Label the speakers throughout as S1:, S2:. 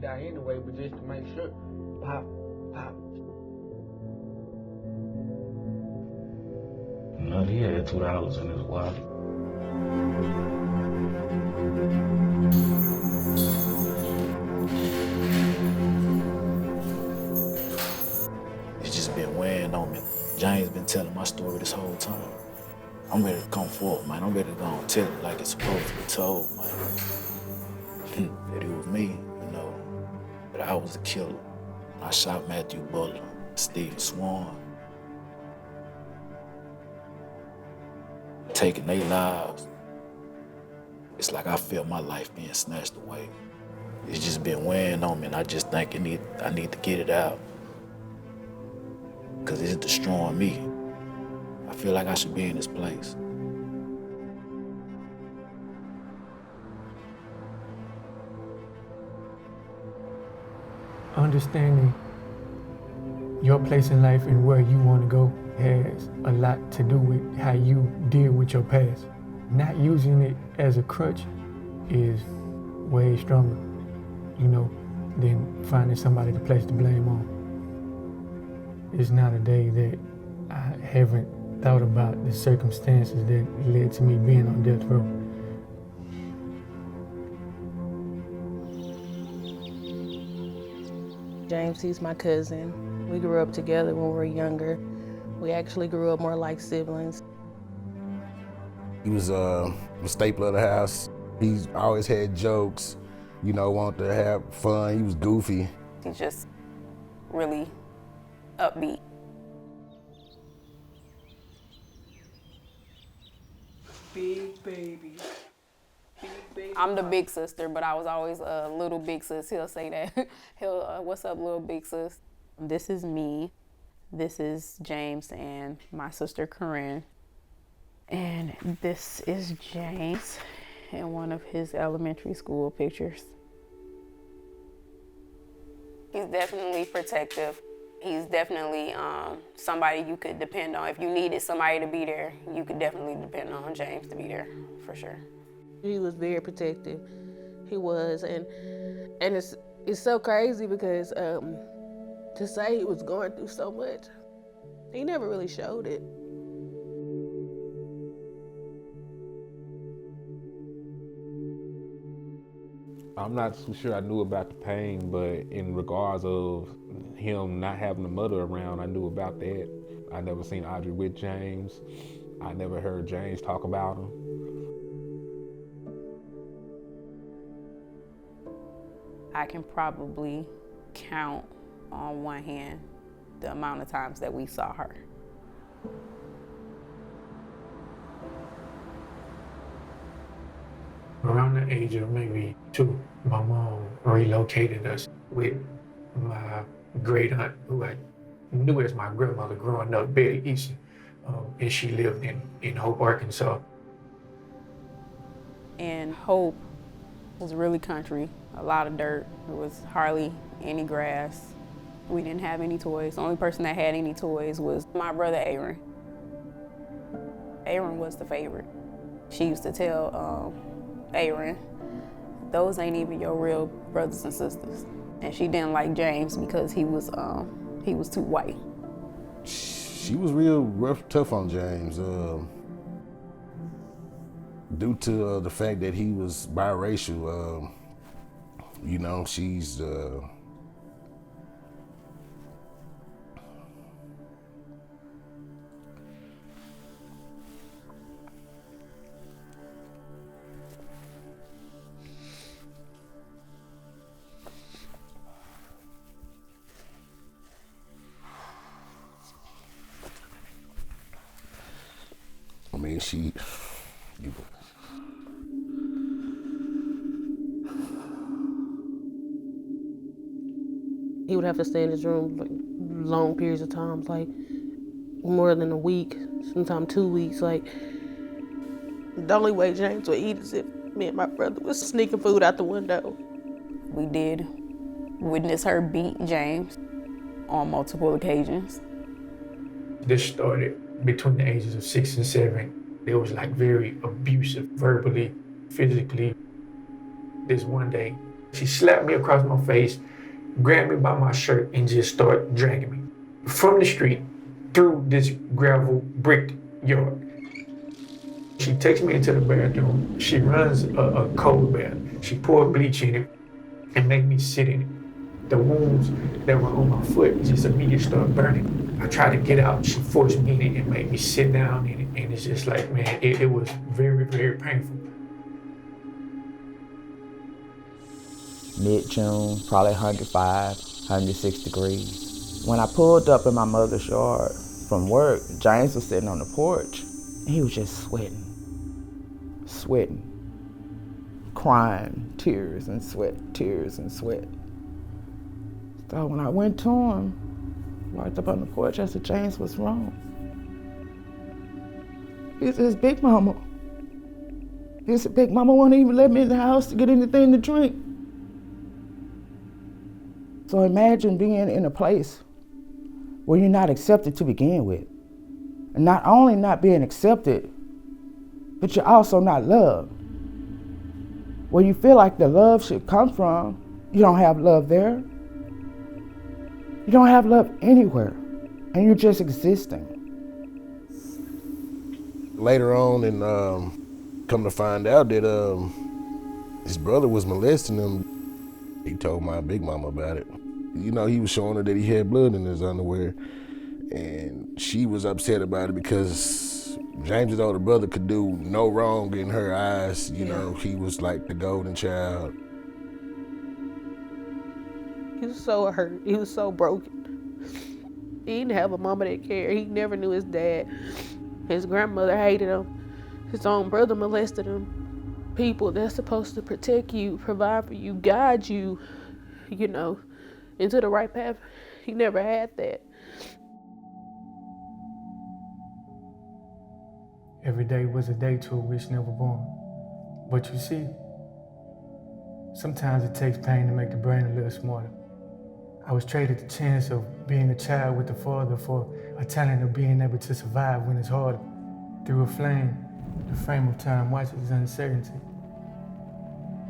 S1: would die anyway, but just to make sure, pop, pop.
S2: No, he had $2 in his wallet.
S3: It's just been weighing on me. James been telling my story this whole time. I'm ready to come forward, man. I'm ready to go and tell it like it's supposed to be told, man. That it was me, you know, that I was the killer. I shot Matthew Butler, Steve Swan, taking their lives. It's like I feel my life being snatched away. It's just been weighing on me, and I just think I need to get it out. Because it's destroying me. I feel like I should be in this place.
S4: Understanding your place in life and where you want to go has a lot to do with how you deal with your past. Not using it as a crutch is way stronger, you know, than finding somebody to place the blame on. It's not a day that I haven't thought about the circumstances that led to me being on death row.
S5: James, he's my cousin. We grew up together when we were younger. We actually grew up more like siblings.
S6: He was a staple of the house. He always had jokes, you know, wanted to have fun. He was goofy.
S7: He's just really upbeat.
S5: Big baby. Big baby.
S7: I'm the big sister, but I was always a little big sis. He'll say that. What's up, little big sis? This is me. This is James and my sister, Corinne. And this is James in one of his elementary school pictures. He's definitely protective. He's definitely somebody you could depend on. If you needed somebody to be there, you could definitely depend on James to be there, for sure.
S5: He was very protective. He was, and it's so crazy because to say he was going through so much, he never really showed it.
S8: I'm not too sure I knew about the pain, but in regards of him not having a mother around, I knew about that. I never seen Audrey with James. I never heard James talk about him.
S7: I can probably count on one hand the amount of times that we saw her.
S4: Around the age of maybe 2, my mom relocated us with my great aunt, who I knew as my grandmother growing up, Betty Easton, and she lived in Hope, Arkansas.
S7: And Hope was really country, a lot of dirt. There was hardly any grass. We didn't have any toys. The only person that had any toys was my brother, Aaron. Aaron was the favorite. She used to tell Aaron, those ain't even your real brothers and sisters. And she didn't like James because he was too white.
S6: She was real rough, tough on James, due to the fact that he was biracial. You know, she's I mean,
S5: He would have to stay in his room like long periods of times, like more than a week, sometimes 2 weeks. Like, the only way James would eat is if me and my brother was sneaking food out the window.
S7: We did witness her beat James on multiple occasions.
S4: This started between the ages of 6 and 7. It was like very abusive, verbally, physically. This one day, She slapped me across my face, grabbed me by my shirt, and just started dragging me from the street through this gravel brick yard. She takes me into the bathroom. She runs a cold bath. She poured bleach in it and made me sit in it. The wounds that were on my foot just immediately started burning. I tried to get out. She forced me in it and made me sit down in it. And it's just like, man, it was very, very painful.
S1: Mid-June, probably 105, 106 degrees. When I pulled up in my mother's yard from work, James was sitting on the porch. He was just sweating, crying, tears and sweat. So when I went to him, walked up on the porch, I said, James, what's wrong? He said, his big mama. He said, Big Mama won't even let me in the house to get anything to drink. So imagine being in a place where you're not accepted to begin with. And not only not being accepted, but you're also not loved. Where you feel like the love should come from, you don't have love there. You don't have love anywhere, and you're just existing.
S6: Later on, and come to find out that his brother was molesting him, he told my big mama about it. You know, he was showing her that he had blood in his underwear, and she was upset about it because James's older brother could do no wrong in her eyes. You know, he was like the golden child.
S5: He was so hurt. He was so broken. He didn't have a mama that cared. He never knew his dad. His grandmother hated him. His own brother molested him. People that's supposed to protect you, provide for you, guide you, you know, into the right path. He never had that.
S4: Every day was a day to a wish never born. But you see, sometimes it takes pain to make the brain a little smarter. I was traded the chance of being a child with the father for a talent of being able to survive when it's harder. Through a flame, the frame of time watches uncertainty.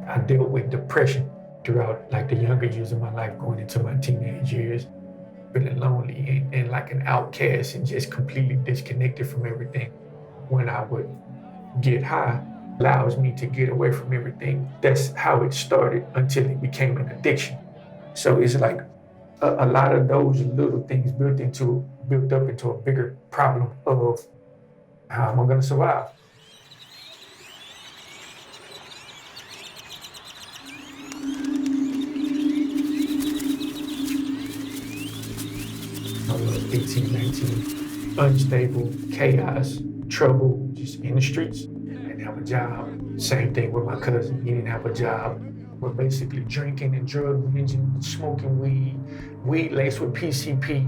S4: I dealt with depression throughout like the younger years of my life, going into my teenage years, feeling lonely and like an outcast and just completely disconnected from everything. When I would get high, allows me to get away from everything. That's how it started until it became an addiction. So it's like a lot of those little things built up into a bigger problem of how am I gonna survive? I was 18, 19, unstable, chaos, trouble, just in the streets. I didn't have a job. Same thing with my cousin. He didn't have a job. We're basically drinking and drug binging, smoking weed laced with PCP.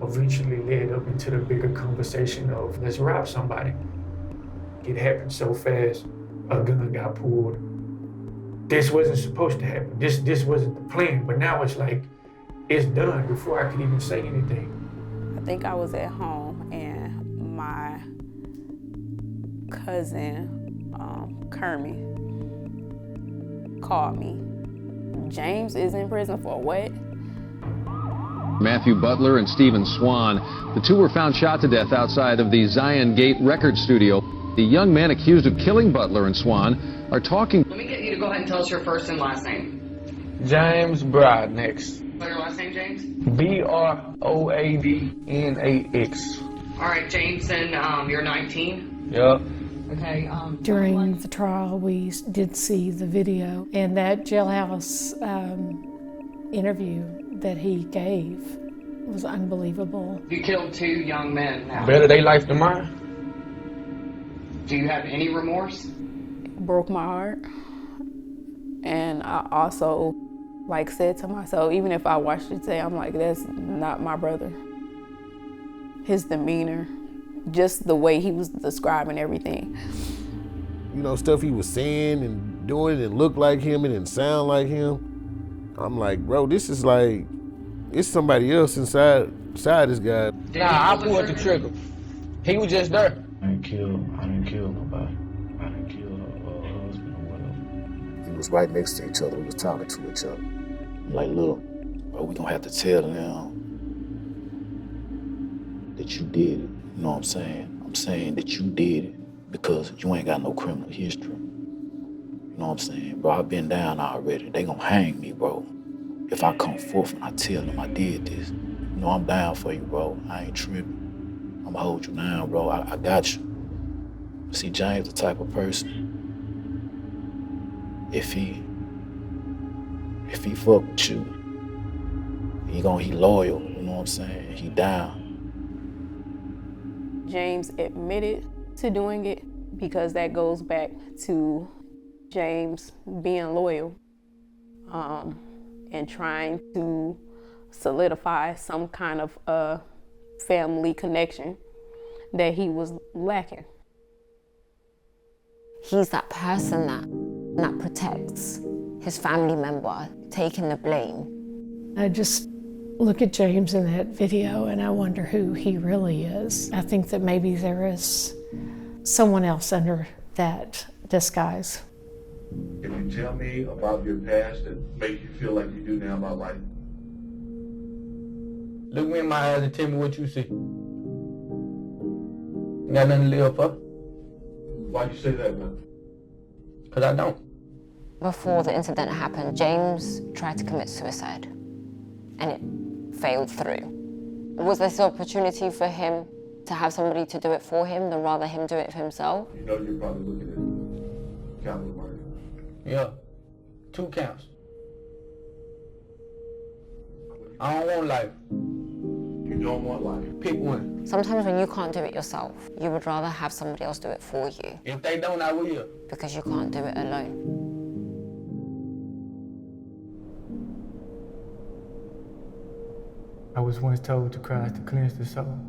S4: Eventually led up into the bigger conversation of let's rob somebody. It happened so fast, a gun got pulled. This wasn't supposed to happen. This wasn't the plan, but now it's like, it's done before I could even say anything.
S7: I think I was at home and my cousin, Kermie, called me. James is in prison for what?
S9: Matthew Butler and Stephen Swan. The two were found shot to death outside of the Zion Gate record studio. The young men accused of killing Butler and Swan are talking.
S10: Let me get you to go ahead and tell us your first and last name.
S1: James Broadnax.
S10: What's your last name, James?
S1: Broadnax.
S10: All right, James, and you're 19?
S1: Yep.
S10: Okay.
S11: During the trial, we did see the video, and that jailhouse interview that he gave was unbelievable.
S10: You killed two young men now.
S1: Better they life than mine.
S10: Do you have any remorse?
S7: It broke my heart. And I also said to myself, even if I watched it today, I'm like, that's not my brother. His demeanor, just the way he was describing everything.
S6: You know, stuff he was saying and doing and looked like him and didn't sound like him. I'm like, bro, this is like, it's somebody else inside this guy.
S1: Nah, I pulled the trigger. He was just there.
S2: I didn't kill nobody. I didn't kill her husband or whatever.
S6: He
S3: was right next to each other. We was talking to each other. I'm like, look, bro, we gonna have to tell them that you did it. You know what I'm saying? I'm saying that you did it because you ain't got no criminal history. You know what I'm saying? Bro, I've been down already. They gonna hang me, bro. If I come forth and I tell them I did this, you know, I'm down for you, bro. I ain't tripping. I'ma hold you down, bro. I got you. See, James the type of person, if he fuck with you, he loyal, you know what I'm saying? He down.
S7: James admitted to doing it because that goes back to James being loyal and trying to solidify some kind of family connection that he was lacking.
S12: He's that person that protects his family member, taking the blame.
S11: I just look at James in that video and I wonder who he really is. I think that maybe there is someone else under that disguise.
S13: Can you tell me about your past that makes you feel like you do now about life?
S4: Look me in my eyes and tell me what you see. Got nothing to live for.
S13: Why you say that, man?
S4: Because I don't.
S12: Before the incident happened, James tried to commit suicide, and it failed through. Was this an opportunity for him to have somebody to do it for him, than rather him do it for himself?
S13: You know you're probably looking at capital murder.
S4: Yeah, 2 counts. I don't want life.
S13: You don't want life.
S4: Pick one.
S12: Sometimes when you can't do it yourself, you would rather have somebody else do it for you.
S4: If they don't, I will.
S12: Because you can't do it alone.
S4: I was once told to cry to cleanse the soul.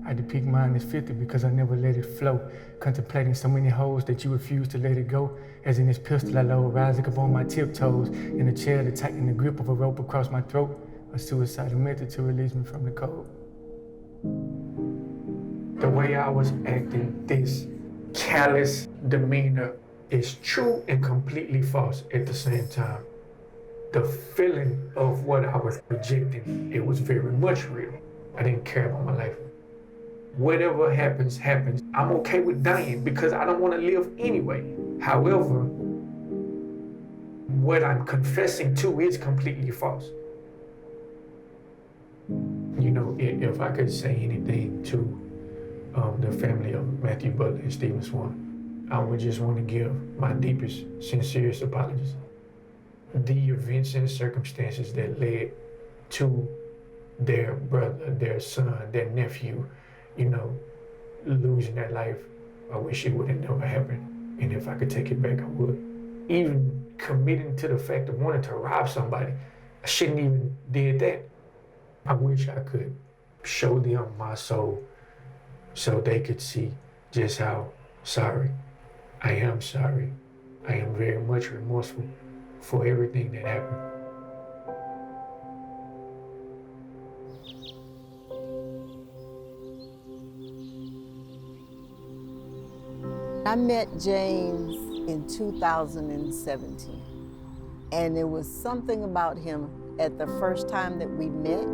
S4: I depict mine as 50 because I never let it flow. Contemplating so many holes that you refuse to let it go. As in this pistol I load, rising up on my tiptoes. In a chair to tighten the grip of a rope across my throat. A suicidal method to release me from the cold. The way I was acting, this callous demeanor, is true and completely false at the same time. The feeling of what I was projecting, it was very much real. I didn't care about my life. Whatever happens, happens. I'm okay with dying because I don't want to live anyway. However, what I'm confessing to is completely false. You know, if I could say anything to the family of Matthew Butler and Stephen Swan, I would just want to give my deepest, sincerest apologies. The events and circumstances that led to their brother, their son, their nephew, you know, losing their life, I wish it would have never happened. And if I could take it back, I would. Even committing to the fact of wanting to rob somebody, I shouldn't even did that. I wish I could show them my soul so they could see just how sorry I am sorry. I am very much remorseful for everything that happened.
S14: I met James in 2017, and there was something about him at the first time that we met.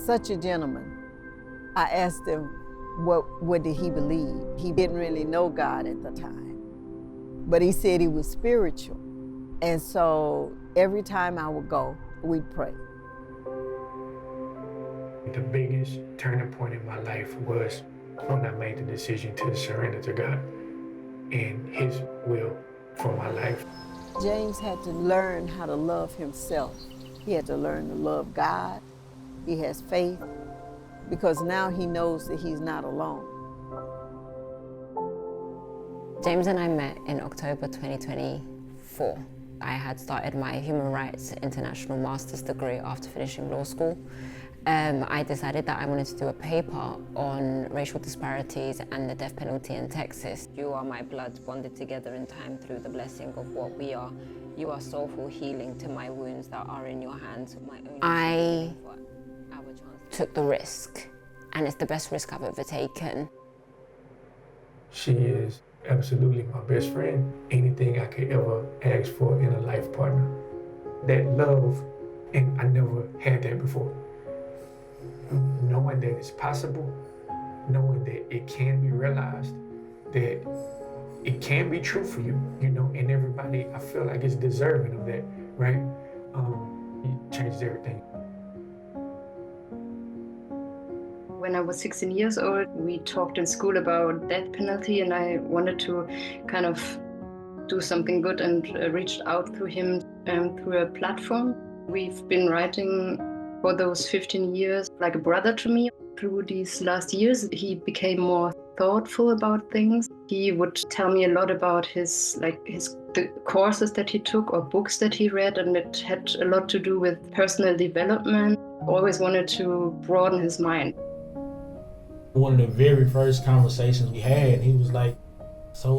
S14: Such a gentleman. I asked him what did he believe. He didn't really know God at the time, but he said he was spiritual. And so every time I would go, we'd pray.
S4: The biggest turning point in my life was when I made the decision to surrender to God and His will for my life.
S14: James had to learn how to love himself. He had to learn to love God. He has faith because now he knows that he's not alone.
S12: James and I met in October 2024. I had started my Human Rights International Master's degree after finishing law school. I decided that I wanted to do a paper on racial disparities and the death penalty in Texas. You are my blood bonded together in time through the blessing of what we are. You are soulful healing to my wounds that are in your hands. I took the risk, and it's the best risk I've ever taken.
S4: She is Absolutely my best friend. Anything I could ever ask for in a life partner. That love, and I never had that before. Knowing that it's possible, knowing that it can be realized, that it can be true for you, you know, and everybody, I feel like is deserving of that, right? It changes everything.
S15: When I was 16 years old, we talked in school about death penalty, and I wanted to kind of do something good and reached out through him through a platform. We've been writing for those 15 years like a brother to me. Through these last years, he became more thoughtful about things. He would tell me a lot about the courses that he took or books that he read, and it had a lot to do with personal development. Always wanted to broaden his mind.
S16: One of the very first conversations we had, he was like, so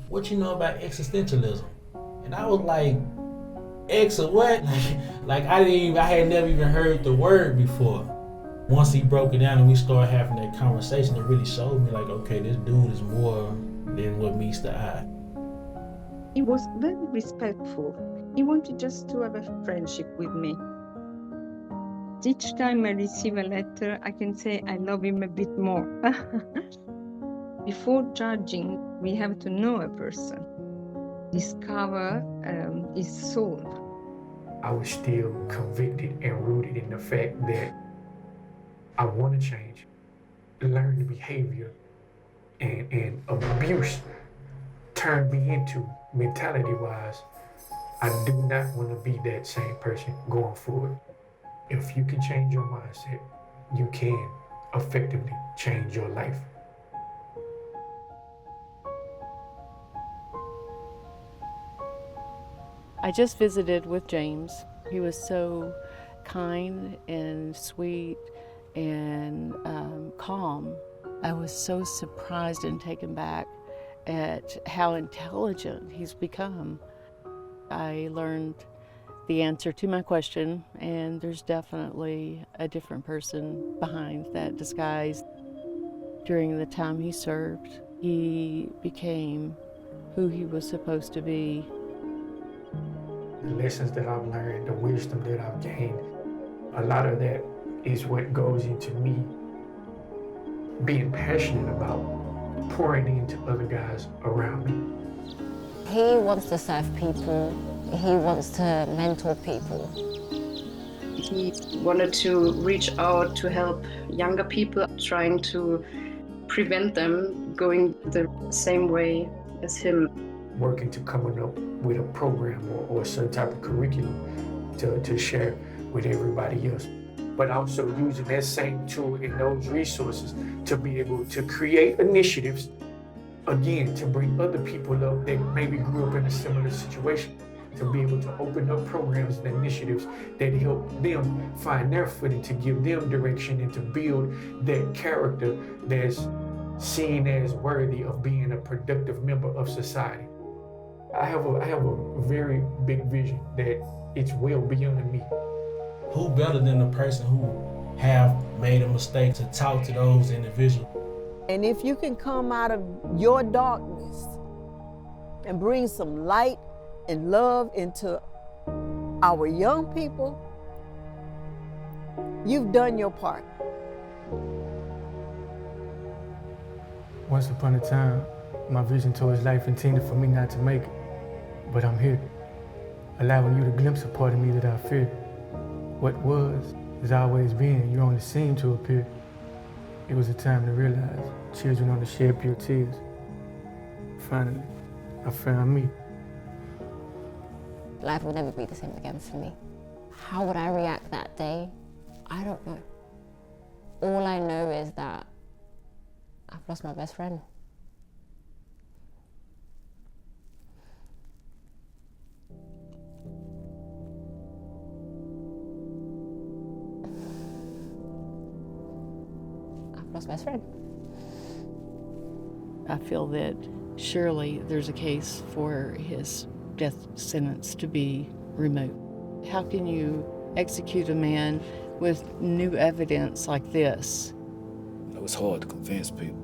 S16: what you know about existentialism? And I was like, X or what? Like I had never even heard the word before. Once he broke it down and we started having that conversation, it really showed me like, okay, this dude is more than what meets the eye.
S17: He was very respectful. He wanted just to have a friendship with me. Each time I receive a letter, I can say I love him a bit more. Before judging, we have to know a person, discover his soul.
S4: I was still convicted and rooted in the fact that I want to change, learn the behavior, and abuse turned me into, mentality-wise, I do not want to be that same person going forward. If you can change your mindset, you can effectively change your life.
S18: I just visited with James. He was so kind and sweet and calm. I was so surprised and taken back at how intelligent he's become. I learned the answer to my question, and there's definitely a different person behind that disguise. During the time he served, he became who he was supposed to be.
S4: The lessons that I've learned, the wisdom that I've gained, a lot of that is what goes into me being passionate about pouring into other guys around me.
S12: He wants to serve people. He wants to mentor people.
S15: He wanted to reach out to help younger people, trying to prevent them going the same way as him.
S4: Working to coming up with a program or a certain type of curriculum to share with everybody else. But also using that same tool and those resources to be able to create initiatives, again, to bring other people up that maybe grew up in a similar situation, to be able to open up programs and initiatives that help them find their footing, to give them direction and to build that character that's seen as worthy of being a productive member of society. I have a very big vision that it's well beyond me.
S16: Who better than the person who have made a mistake to talk to those individuals?
S14: And if you can come out of your darkness and bring some light and love into our young people, you've done your part.
S4: Once upon a time, my vision towards life intended for me not to make it, but I'm here, allowing you to glimpse a part of me that I fear. What was has always been, you only seem to appear. It was a time to realize children only shed pure tears. Finally, I found me.
S12: Life will never be the same again for me. How would I react that day? I don't know. All I know is that I've lost my best friend. I've lost my best friend.
S18: I feel that surely there's a case for his death sentence to be removed. How can you execute a man with new evidence like this?
S3: It was hard to convince people,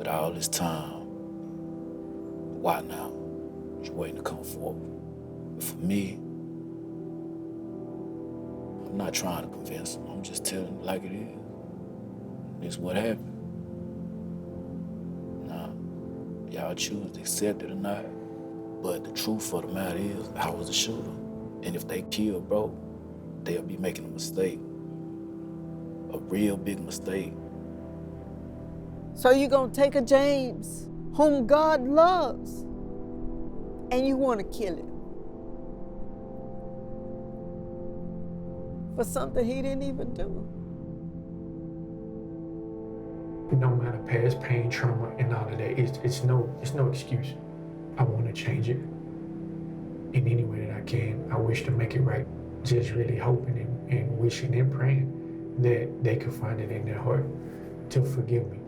S3: But all this time, why now? Just waiting to come forward. But for me, I'm not trying to convince him. I'm just telling him like it is. This is what happened. Now, y'all choose to accept it or not. But the truth of the matter is, I was the shooter. And if they kill bro, they'll be making a mistake. A real big mistake.
S14: So you gonna take a James, whom God loves, and you wanna kill him for something he didn't even do.
S4: No matter past pain, trauma, and all of that, it's no excuse. I want to change it in any way that I can. I wish to make it right. Just really hoping and wishing and praying that they could find it in their heart to forgive me.